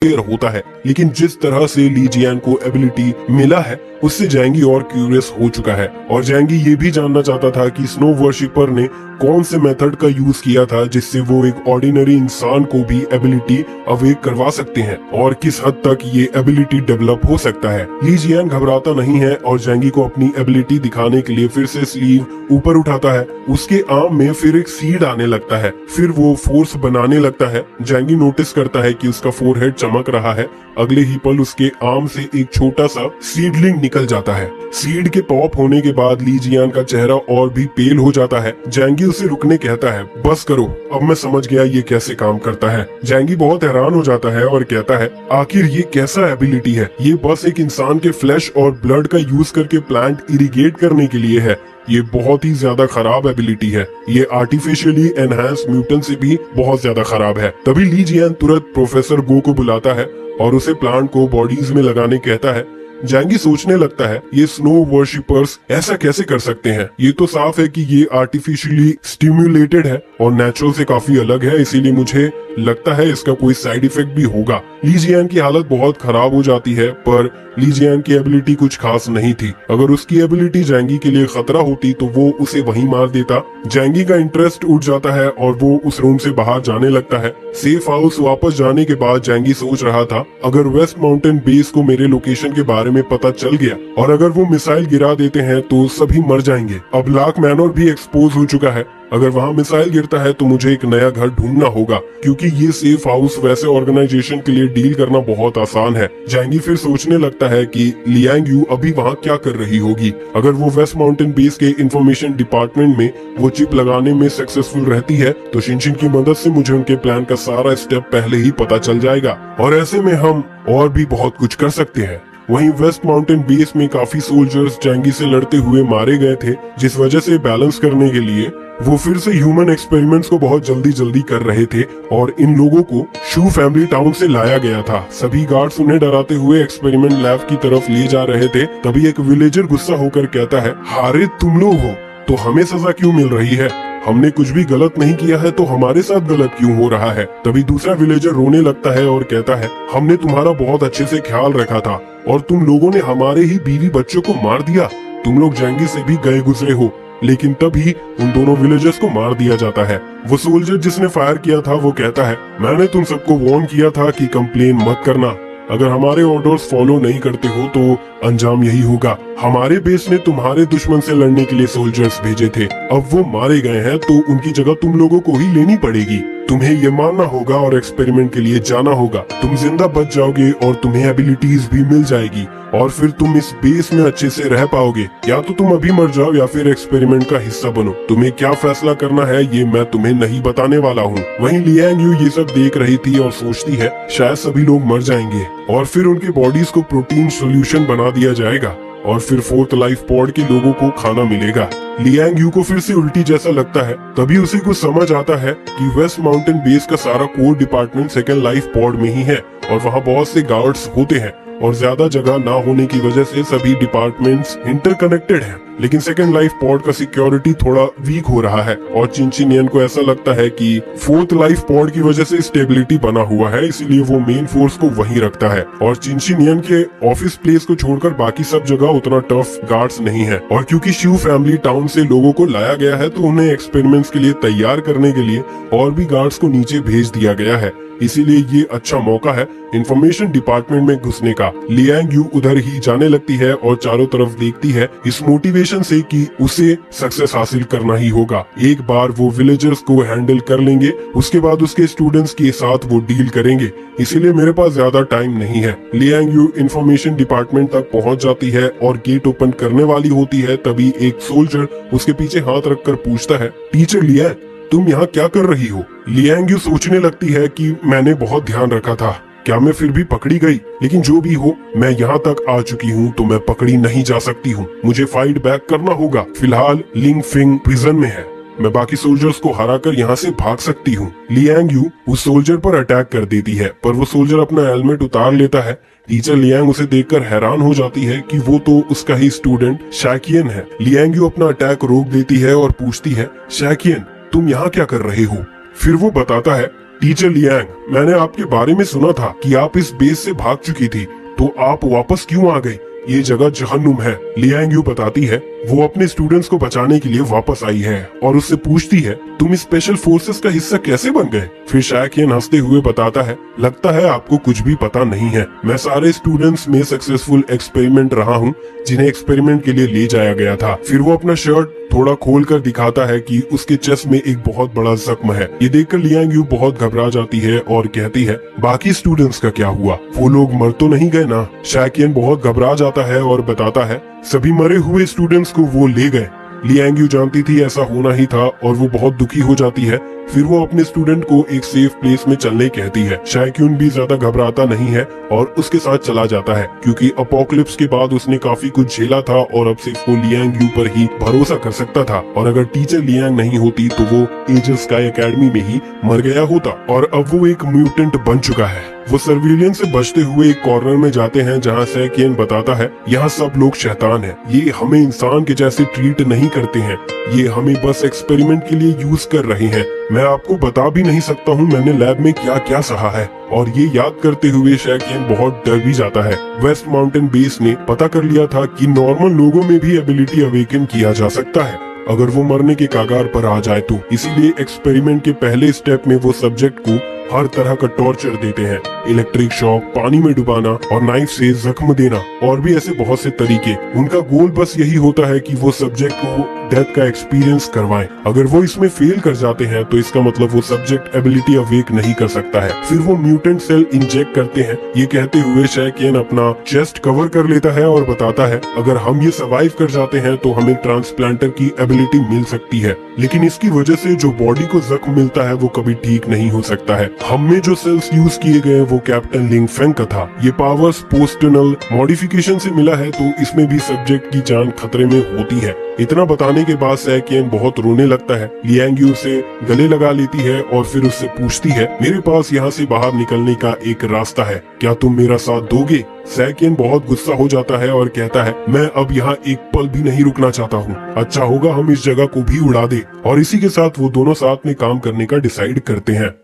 होता है। लेकिन जिस तरह से ली जियान को एबिलिटी मिला है उससे जैंगी और क्यूरियस हो चुका है और जैंगी ये भी जानना चाहता था कि स्नो वर्शिपर ने कौन से मेथड का यूज किया था जिससे वो एक ऑर्डिनरी इंसान को भी एबिलिटी अवेक करवा सकते हैं और किस हद तक ये एबिलिटी डेवलप हो सकता है। ली जियान घबराता नहीं है और जैंगी को अपनी एबिलिटी दिखाने के लिए फिर से स्लीव ऊपर उठाता है। उसके आर्म में फिर एक सीड आने लगता है, फिर वो फोर्स बनाने लगता है। जैंगी नोटिस करता है कि उसका फोरहेड चमक रहा है। अगले ही पल उसके आर्म से एक छोटा सा सीडलिंग निकल जाता है। सीड के पॉप होने के बाद ली जियान का चेहरा और भी पेल हो जाता है। जैंगी उसे रुकने कहता है, बस करो, अब मैं समझ गया ये कैसे काम करता है। जैंगी बहुत हैरान हो जाता है और कहता है, आखिर ये कैसा एबिलिटी है? ये बस एक इंसान के फ्लैश और ब्लड का यूज करके प्लांट इरिगेट करने के लिए है। ये बहुत ही ज्यादा खराब एबिलिटी है। ये आर्टिफिशियली एनहांस म्यूटेंट से भी बहुत ज्यादा खराब है। तभी ली जियान तुरंत प्रोफेसर गो को बुलाता है और उसे प्लांट को बॉडीज में लगाने कहता है। जैंगी सोचने लगता है, ये स्नो वर्शिपर्स ऐसा कैसे कर सकते हैं? ये तो साफ है कि ये आर्टिफिशियली स्टिम्युलेटेड है और नेचुरल से काफी अलग है, इसीलिए मुझे लगता है इसका कोई साइड इफेक्ट भी होगा। ली जियान की हालत बहुत खराब हो जाती है, पर ली जियान की एबिलिटी कुछ खास नहीं थी। अगर उसकी एबिलिटी जैंगी के लिए खतरा होती तो वो उसे वहीं मार देता। जैंगी का इंटरेस्ट उठ जाता है और वो उस रूम से बाहर जाने लगता है। सेफ हाउस वापस जाने के बाद जैंगी सोच रहा था, अगर वेस्ट माउंटेन बेस को मेरे लोकेशन के बारे में पता चल गया और अगर वो मिसाइल गिरा देते हैं तो सभी मर जाएंगे। अब लाक मैनोर भी एक्सपोज हो चुका है। अगर वहाँ मिसाइल गिरता है तो मुझे एक नया घर ढूंढना होगा, क्योंकि ये सेफ हाउस वैसे ऑर्गेनाइजेशन के लिए डील करना बहुत आसान है। जैंगी फिर सोचने लगता है कि लियांग यू अभी वहाँ क्या कर रही होगी। अगर वो वेस्ट माउंटेन बेस के इंफॉर्मेशन डिपार्टमेंट में वो चिप लगाने में सक्सेसफुल रहती है तो शिनशिन की मदद से मुझे उनके प्लान का सारा स्टेप पहले ही पता चल जाएगा और ऐसे में हम और भी बहुत कुछ कर सकते हैं। वहीं वेस्ट माउंटेन बेस में काफी सोल्जर्स जैंगी से लड़ते हुए मारे गए थे, जिस वजह से बैलेंस करने के लिए वो फिर से ह्यूमन एक्सपेरिमेंट्स को बहुत जल्दी कर रहे थे और इन लोगों को शू फैमिली टाउन से लाया गया था। सभी गार्ड्स उन्हें डराते हुए एक्सपेरिमेंट लैब की तरफ ले जा रहे थे। तभी एक विलेजर गुस्सा होकर कहता है, हारे तुम लोग हो तो हमें सजा क्यों मिल रही है? हमने कुछ भी गलत नहीं किया है तो हमारे साथ गलत क्यों हो रहा है? तभी दूसरा विलेजर रोने लगता है और कहता है, हमने तुम्हारा बहुत अच्छे से ख्याल रखा था और तुम लोगों ने हमारे ही बीवी बच्चों को मार दिया। तुम लोग जैंगी से भी गए गुजरे हो। लेकिन तभी उन दोनों विलेजर्स को मार दिया जाता है। वो सोल्जर जिसने फायर किया था वो कहता है, मैंने तुम सबको वार्न किया था कि कंप्लेन मत करना। अगर हमारे ऑर्डर्स फॉलो नहीं करते हो तो अंजाम यही होगा। हमारे बेस ने तुम्हारे दुश्मन से लड़ने के लिए सोल्जर्स भेजे थे, अब वो मारे गए हैं तो उनकी जगह तुम लोगों को ही लेनी पड़ेगी। तुम्हें ये मानना होगा और एक्सपेरिमेंट के लिए जाना होगा। तुम जिंदा बच जाओगे और तुम्हें एबिलिटीज भी मिल जाएगी और फिर तुम इस बेस में अच्छे से रह पाओगे। या तो तुम अभी मर जाओ या फिर एक्सपेरिमेंट का हिस्सा बनो। तुम्हें क्या फैसला करना है ये मैं तुम्हें नहीं बताने वाला हूँ। वहीं लियांग यू ये सब देख रही थी और सोचती है, शायद सभी लोग मर जाएंगे और फिर उनके बॉडीज को प्रोटीन सोल्यूशन बना दिया जाएगा और फिर फोर्थ लाइफ पॉड के लोगों को खाना मिलेगा। लियांग यू को फिर से उल्टी जैसा लगता है। तभी उसे कुछ समझ आता है कि वेस्ट माउंटेन बेस का सारा core department second life pod में ही है और वहाँ बहुत से गार्ड्स होते हैं और ज्यादा जगह ना होने की वजह से सभी डिपार्टमेंट्स इंटरकनेक्टेड हैं। लेकिन सेकंड लाइफ पॉड का सिक्योरिटी थोड़ा वीक हो रहा है और चिनचिनियन को ऐसा लगता है कि फोर्थ लाइफ पॉड की वजह से स्टेबिलिटी बना हुआ है, इसलिए वो मेन फोर्स को वहीं रखता है और चिनचिनियन के ऑफिस प्लेस को छोड़कर बाकी सब जगह उतना टफ गार्ड्स नहीं है। और क्योंकि शू फैमिली टाउन से लोगों को लाया गया है तो उन्हें एक्सपेरिमेंट्स के लिए तैयार करने के लिए और भी गार्ड्स को नीचे भेज दिया गया है, इसीलिए ये अच्छा मौका है इंफॉर्मेशन डिपार्टमेंट में घुसने का। लियांग यू उधर ही जाने लगती है और चारों तरफ देखती है इस मोटिवेशन से कि उसे सक्सेस हासिल करना ही होगा। एक बार वो विलेजर्स को हैंडल कर लेंगे, उसके बाद उसके स्टूडेंट्स के साथ वो डील करेंगे, इसीलिए मेरे पास ज्यादा टाइम नहीं है। लियांग यू इंफॉर्मेशन डिपार्टमेंट तक पहुंच जाती है और गेट ओपन करने वाली होती है। तभी एक सोल्जर उसके पीछे हाथ रखकर पूछता है, टीचर लियांग तुम यहाँ क्या कर रही हो? लियांग यू सोचने लगती है कि मैंने बहुत ध्यान रखा था, क्या मैं फिर भी पकड़ी गई? लेकिन जो भी हो, मैं यहाँ तक आ चुकी हूँ तो मैं पकड़ी नहीं जा सकती हूँ। मुझे फाइट बैक करना होगा। फिलहाल लिंग फिंग प्रिजन में है, मैं बाकी सोल्जर्स को हराकर यहाँ से भाग सकती हूँ। लियांग यू उस सोल्जर पर अटैक कर देती है, पर वो सोल्जर अपना हेलमेट उतार लेता है। टीचर लियांग उसे देखकर हैरान हो जाती है कि वो तो उसका ही स्टूडेंट शैकियन है। लियांग यू अपना अटैक रोक देती है और पूछती है, शैकियन तुम यहाँ क्या कर रहे हो? फिर वो बताता है, टीचर लियांग, मैंने आपके बारे में सुना था कि आप इस बेस से भाग चुकी थी, तो आप वापस क्यों आ गई? ये जगह जहन्नुम है। लियांग यू बताती है वो अपने स्टूडेंट्स को बचाने के लिए वापस आई है और उससे पूछती है तुम स्पेशल फोर्सेस का हिस्सा कैसे बन गए? फिर शायकियन हंसते हुए बताता है लगता है आपको कुछ भी पता नहीं है। मैं सारे स्टूडेंट्स में सक्सेसफुल एक्सपेरिमेंट रहा हूँ जिन्हें एक्सपेरिमेंट के लिए ले जाया गया था। फिर वो अपना शर्ट थोड़ा खोल कर दिखाता है कि उसके चेस्ट में एक बहुत बड़ा जख्म है। ये देखकर लियांग यू बहुत घबरा जाती है और कहती है बाकी स्टूडेंट्स का क्या हुआ? वो लोग मर तो नहीं गए ना? शायकियन बहुत घबरा जाता है और बताता है सभी मरे हुए स्टूडेंट्स को वो ले गए। लियांग यू जानती थी ऐसा होना ही था और वो बहुत दुखी हो जाती है। फिर वो अपने स्टूडेंट को एक सेफ प्लेस में चलने कहती है। शायक्यून भी ज्यादा घबराता नहीं है और उसके साथ चला जाता है क्योंकि अपोकलिप्स के बाद उसने काफी कुछ झेला था और अब सिर्फ वो लियांग यू पर ही भरोसा कर सकता था। और अगर टीचर लियांग नहीं होती तो वो एंजल स्काई एकेडमी में ही मर गया होता और अब वो एक म्यूटेंट बन चुका है। वो सर्विलियंस से बचते हुए एक कॉर्नर में जाते हैं जहाँ सैकियन बताता है यहाँ सब लोग शैतान हैं। ये हमें इंसान के जैसे ट्रीट नहीं करते हैं, ये हमें बस एक्सपेरिमेंट के लिए यूज कर रहे हैं। मैं आपको बता भी नहीं सकता हूँ मैंने लैब में क्या क्या सहा है। और ये याद करते हुए शैकियन बहुत डर भी जाता है। वेस्ट माउंटेन बेस ने पता कर लिया था कि नॉर्मल लोगों में भी एबिलिटी अवेकन किया जा सकता है अगर वो मरने के कागार पर आ जाए तो। इसीलिए एक्सपेरिमेंट के पहले स्टेप में वो सब्जेक्ट को हर तरह का टॉर्चर देते हैं, इलेक्ट्रिक शॉक, पानी में डुबाना और नाइफ से जख्म देना और भी ऐसे बहुत से तरीके। उनका गोल बस यही होता है कि वो सब्जेक्ट को डेथ का एक्सपीरियंस करवाएं। अगर वो इसमें फेल कर जाते हैं तो इसका मतलब वो सब्जेक्ट एबिलिटी अवेक नहीं कर सकता है। फिर वो म्यूटेंट सेल इंजेक्ट करते हैं। ये कहते हुए शैकियन अपना चेस्ट कवर कर लेता है और बताता है अगर हम ये सर्वाइव कर जाते हैं तो हमें ट्रांसप्लांटर की एबिलिटी मिल सकती है, लेकिन इसकी वजह से जो बॉडी को जख्म मिलता है वो कभी ठीक नहीं हो सकता है। हम में जो सेल्स यूज किए गए वो कैप्टन लिंग फेंग का था। ये पावर्स पोस्टनल मॉडिफिकेशन से मिला है तो इसमें भी सब्जेक्ट की जान खतरे में होती है। इतना बताने के बाद सैकियन बहुत रोने लगता है। लियांग यू से गले लगा लेती है और फिर उससे पूछती है मेरे पास यहाँ से बाहर निकलने का एक रास्ता है, क्या तुम मेरा साथ दोगे? सैकियन बहुत गुस्सा हो जाता है और कहता है मैं अब यहाँ एक पल भी नहीं रुकना चाहता हूँ। अच्छा होगा हम इस जगह को भी उड़ा दे। और इसी के साथ वो दोनों साथ में काम करने का डिसाइड करते हैं।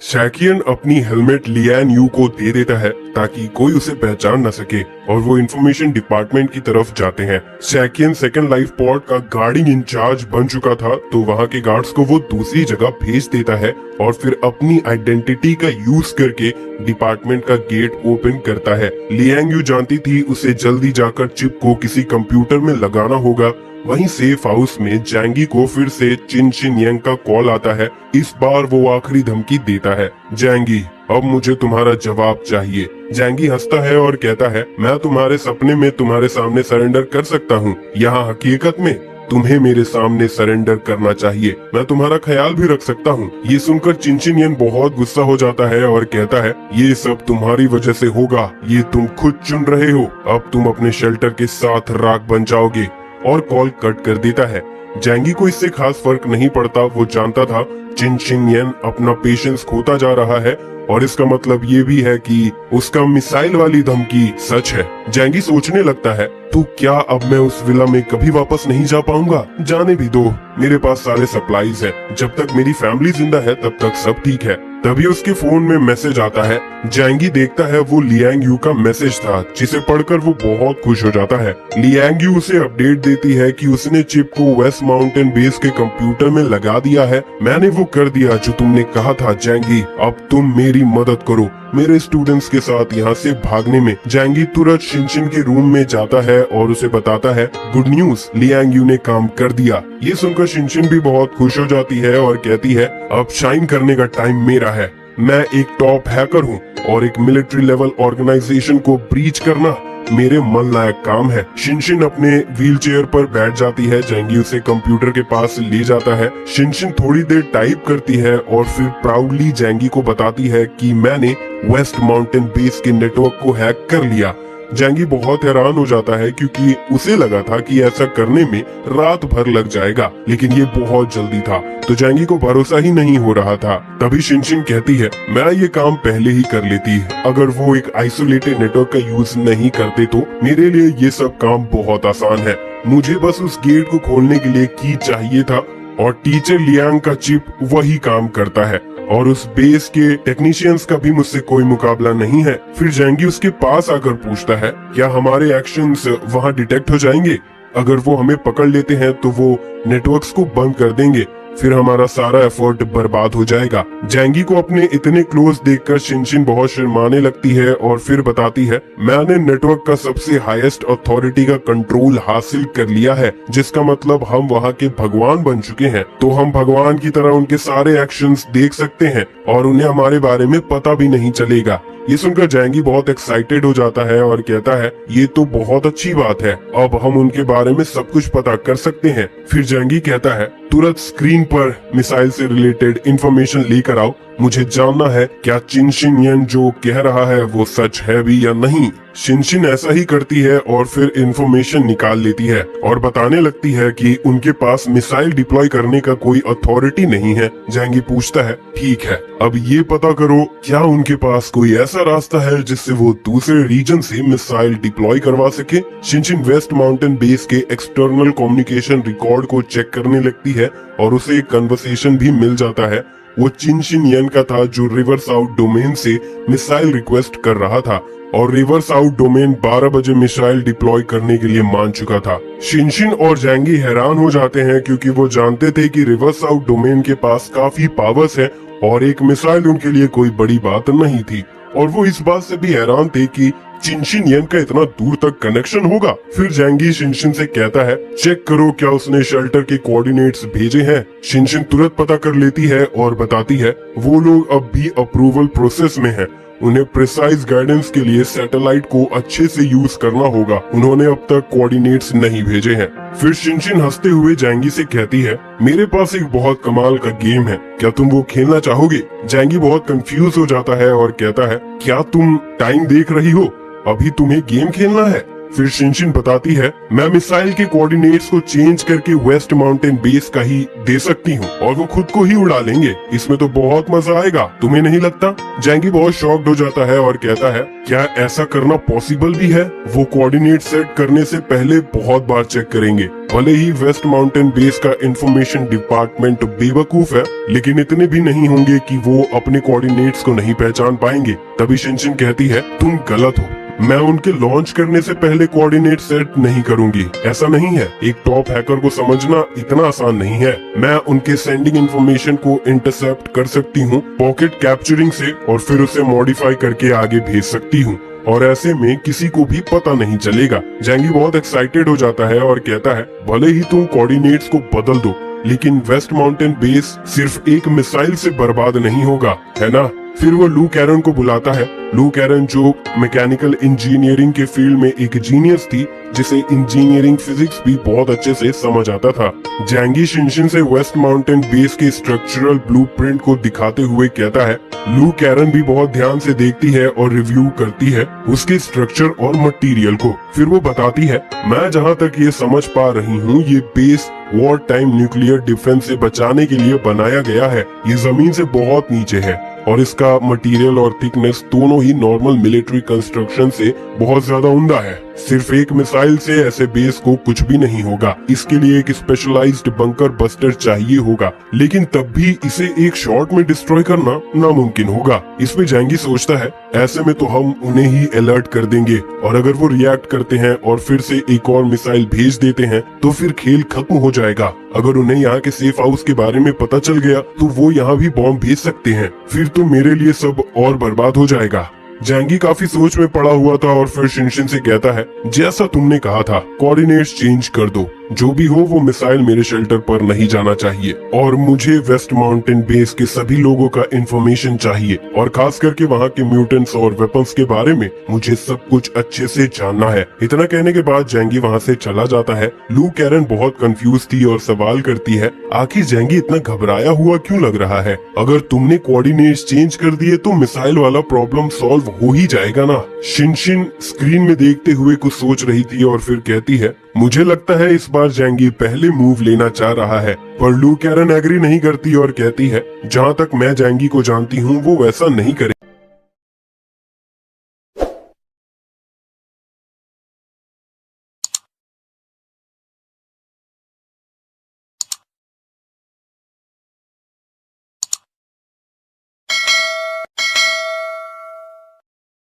शैकियन अपनी हेलमेट लियांग यू को दे देता है ताकि कोई उसे पहचान न सके और वो इंफॉर्मेशन डिपार्टमेंट की तरफ जाते हैं। शैकियन सेकंड लाइफ पॉड का गार्डिंग इंचार्ज बन चुका था तो वहाँ के गार्ड्स को वो दूसरी जगह भेज देता है और फिर अपनी आइडेंटिटी का यूज करके डिपार्टमेंट का गेट ओपन करता है। लियांग यू जानती थी उसे जल्दी जाकर चिप को किसी कंप्यूटर में लगाना होगा। वहीं सेफ हाउस में जैंगी को फिर से चिन चिन यांग का कॉल आता है। इस बार वो आखिरी धमकी देता है, जैंगी अब मुझे तुम्हारा जवाब चाहिए। जैंगी हंसता है और कहता है मैं तुम्हारे सपने में तुम्हारे सामने सरेंडर कर सकता हूँ, यहाँ हकीकत में तुम्हें मेरे सामने सरेंडर करना चाहिए। मैं तुम्हारा ख्याल भी रख सकता हूँ। ये सुनकर चिन चिन यांग बहुत गुस्सा हो जाता है और कहता है ये सब तुम्हारी वजह से होगा, ये तुम खुद चुन रहे हो। अब तुम अपने शेल्टर के साथ राख बन जाओगे। और कॉल कट कर देता है। जैंगी को इससे खास फर्क नहीं पड़ता। वो जानता था चिन चिन यांग अपना पेशेंस खोता जा रहा है और इसका मतलब ये भी है कि उसका मिसाइल वाली धमकी सच है। जैंगी सोचने लगता है तो क्या अब मैं उस विला में कभी वापस नहीं जा पाऊंगा? जाने भी दो, मेरे पास सारे सप्लाईज हैं। जब तक मेरी फैमिली जिंदा है तब तक सब ठीक है। तभी उसके फोन में मैसेज आता है। जैंगी देखता है वो लियांग यू का मैसेज था जिसे पढ़कर वो बहुत खुश हो जाता है। लियांग यू उसे अपडेट देती है कि उसने चिप को वेस्ट माउंटेन बेस के कंप्यूटर में लगा दिया है। मैंने वो कर दिया जो तुमने कहा था जैंगी, अब तुम मेरी मदद करो मेरे स्टूडेंट्स के साथ यहाँ से भागने में। जैंगी तुरंत शिनशिन के रूम में जाता है और उसे बताता है गुड न्यूज, लियांग यू ने काम कर दिया। ये सुनकर शिनशिन भी बहुत खुश हो जाती है और कहती है अब शाइन करने का टाइम मेरा है। मैं एक टॉप हैकर हूँ और एक मिलिट्री लेवल ऑर्गेनाइजेशन को ब्रीच करना मेरे मन लायक काम है। शिनशिन अपने व्हीलचेयर पर बैठ जाती है। जैंगी उसे कंप्यूटर के पास ले जाता है। शिनशिन थोड़ी देर टाइप करती है और फिर प्राउडली जैंगी को बताती है कि मैंने वेस्ट माउंटेन बेस के नेटवर्क को हैक कर लिया। जैंगी बहुत हैरान हो जाता है क्योंकि उसे लगा था कि ऐसा करने में रात भर लग जाएगा, लेकिन ये बहुत जल्दी था तो जैंगी को भरोसा ही नहीं हो रहा था। तभी शिनशिन कहती है मैं ये काम पहले ही कर लेती, अगर वो एक आइसोलेटेड नेटवर्क का यूज नहीं करते तो मेरे लिए ये सब काम बहुत आसान है। मुझे बस उस गेट को खोलने के लिए की चाहिए था और टीचर लियांग का चिप वही काम करता है। और उस बेस के टेक्नीशियंस का भी मुझसे कोई मुकाबला नहीं है। फिर जैंगी उसके पास आकर पूछता है क्या हमारे एक्शंस वहाँ डिटेक्ट हो जाएंगे? अगर वो हमें पकड़ लेते हैं तो वो नेटवर्क्स को बंद कर देंगे, फिर हमारा सारा एफर्ट बर्बाद हो जाएगा। जैंगी को अपने इतने क्लोज देखकर शिनशिन बहुत शर्माने लगती है और फिर बताती है मैंने नेटवर्क का सबसे हाईएस्ट अथॉरिटी का कंट्रोल हासिल कर लिया है, जिसका मतलब हम वहाँ के भगवान बन चुके हैं। तो हम भगवान की तरह उनके सारे एक्शंस देख सकते हैं और उन्हें हमारे बारे में पता भी नहीं चलेगा। ये सुनकर जैंगी बहुत एक्साइटेड हो जाता है और कहता है ये तो बहुत अच्छी बात है, अब हम उनके बारे में सब कुछ पता कर सकते हैं। फिर जैंगी कहता है तुरंत स्क्रीन पर मिसाइल से रिलेटेड इंफॉर्मेशन लेकर आओ, मुझे जानना है क्या चिनशिन यन जो कह रहा है वो सच है भी या नहीं। शिनशिन ऐसा ही करती है और फिर इंफॉर्मेशन निकाल लेती है और बताने लगती है कि उनके पास मिसाइल डिप्लॉय करने का कोई अथॉरिटी नहीं है। जैंगी पूछता है ठीक है, अब ये पता करो क्या उनके पास कोई ऐसा रास्ता है जिससे वो दूसरे रीजन से मिसाइल डिप्लॉय करवा सके। शिनशिन वेस्ट माउंटेन बेस के एक्सटर्नल कम्युनिकेशन रिकॉर्ड को चेक करने लगती है और उसे एक कन्वर्सेशन भी मिल जाता है। वो चिनशिन यन का था जो रिवर साउथ डोमेन से मिसाइल रिक्वेस्ट कर रहा था और रिवर साउथ डोमेन 12 बजे मिसाइल डिप्लॉय करने के लिए मान चुका था। शिनशिन और जैंगी हैरान हो जाते हैं क्योंकि वो जानते थे कि रिवर साउथ डोमेन के पास काफी पावर्स है और एक मिसाइल उनके लिए कोई बड़ी बात नहीं थी। और वो इस बात से भी हैरान थे कि चिनशिन यन का इतना दूर तक कनेक्शन होगा। फिर जैंगी शिनशिन से कहता है चेक करो क्या उसने शेल्टर के कोऑर्डिनेट्स भेजे हैं। शिनशिन तुरंत पता कर लेती है और बताती है वो लोग अब भी अप्रूवल प्रोसेस में हैं। उन्हें प्रिसाइज गाइडेंस के लिए सैटेलाइट को अच्छे से यूज करना होगा, उन्होंने अब तक कोऑर्डिनेट्स नहीं भेजे हैं। फिर शिनशिन हंसते हुए जैंगी से कहती है मेरे पास एक बहुत कमाल का गेम है, क्या तुम वो खेलना चाहोगे? जैंगी बहुत कंफ्यूज हो जाता है और कहता है क्या तुम टाइम देख रही हो, अभी तुम्हें गेम खेलना है? फिर शिनशिन बताती है मैं मिसाइल के कोऑर्डिनेट्स को चेंज करके वेस्ट माउंटेन बेस का ही दे सकती हूँ और वो खुद को ही उड़ा लेंगे, इसमें तो बहुत मजा आएगा, तुम्हें नहीं लगता? जैंगी बहुत शॉक्ड हो जाता है और कहता है क्या ऐसा करना पॉसिबल भी है? वो कोऑर्डिनेट सेट करने से पहले बहुत बार चेक करेंगे। भले ही वेस्ट माउंटेन बेस का इंफॉर्मेशन डिपार्टमेंट बेवकूफ है, लेकिन इतने भी नहीं होंगे कि वो अपने कोऑर्डिनेट्स को नहीं पहचान पाएंगे। तभी शिनशिन कहती है तुम गलत हो, मैं उनके लॉन्च करने से पहले कोऑर्डिनेट सेट नहीं करूंगी, ऐसा नहीं है। एक टॉप हैकर को समझना इतना आसान नहीं है। मैं उनके सेंडिंग इंफॉर्मेशन को इंटरसेप्ट कर सकती हूँ पॉकेट कैप्चरिंग से और फिर उसे मॉडिफाई करके आगे भेज सकती हूँ और ऐसे में किसी को भी पता नहीं चलेगा। जैंगी बहुत एक्साइटेड हो जाता है और कहता है भले ही तुम कोऑर्डिनेट्स को बदल दो, लेकिन वेस्ट माउंटेन बेस सिर्फ एक मिसाइल से बर्बाद नहीं होगा, है ना? फिर वो लू कैरन को बुलाता है। लू कैरन जो मैकेनिकल इंजीनियरिंग के फील्ड में एक जीनियस थी, जिसे इंजीनियरिंग फिजिक्स भी बहुत अच्छे से समझ आता था। जैंगी शिनशिन से वेस्ट माउंटेन बेस के स्ट्रक्चरल ब्लूप्रिंट को दिखाते हुए कहता है। लू कैरन भी बहुत ध्यान से देखती है और रिव्यू करती है उसके स्ट्रक्चर और मटेरियल को। फिर वो बताती है मैं जहाँ तक ये समझ पा रही हूँ ये base war time nuclear defence से बचाने के लिए बनाया गया है। ये जमीन से बहुत नीचे है और इसका मटेरियल और थिकनेस दोनों ही नॉर्मल मिलिट्री कंस्ट्रक्शन से बहुत ज्यादा उम्दा है। सिर्फ एक मिसाइल से ऐसे बेस को कुछ भी नहीं होगा, इसके लिए एक स्पेशलाइज्ड बंकर बस्टर चाहिए होगा, लेकिन तब भी इसे एक शॉट में डिस्ट्रॉय करना नामुमकिन होगा। इसमें जैंगी सोचता है ऐसे में तो हम उन्हें ही अलर्ट कर देंगे और अगर वो रिएक्ट करते हैं और फिर से एक और मिसाइल भेज देते हैं तो फिर खेल खत्म हो जाएगा। अगर उन्हें यहाँ के सेफ हाउस के बारे में पता चल गया तो वो यहाँ भी बॉम्ब भेज सकते हैं, फिर तो मेरे लिए सब और बर्बाद हो जाएगा। जैंगी काफी सोच में पड़ा हुआ था और फिर शिनशिन से कहता है जैसा तुमने कहा था कोऑर्डिनेट्स चेंज कर दो, जो भी हो वो मिसाइल मेरे शेल्टर पर नहीं जाना चाहिए और मुझे वेस्ट माउंटेन बेस के सभी लोगों का इंफॉर्मेशन चाहिए और खास करके वहाँ के म्यूटेंट्स और वेपन्स के बारे में मुझे सब कुछ अच्छे से जानना है। इतना कहने के बाद जैंगी वहाँ से चला जाता है। लू कैरन बहुत कंफ्यूज थी और सवाल करती है आखिर जैंगी इतना घबराया हुआ क्यों लग रहा है? अगर तुमने कोऑर्डिनेट्स चेंज कर दिए तो मिसाइल वाला प्रॉब्लम सॉल्व हो ही जाएगा ना। शिनशिन स्क्रीन में देखते हुए कुछ सोच रही थी और फिर कहती है मुझे लगता है इस बार जैंगी पहले मूव लेना चाह रहा है, पर लू कैरन एग्री नहीं करती और कहती है जहाँ तक मैं जैंगी को जानती हूँ वो वैसा नहीं करे।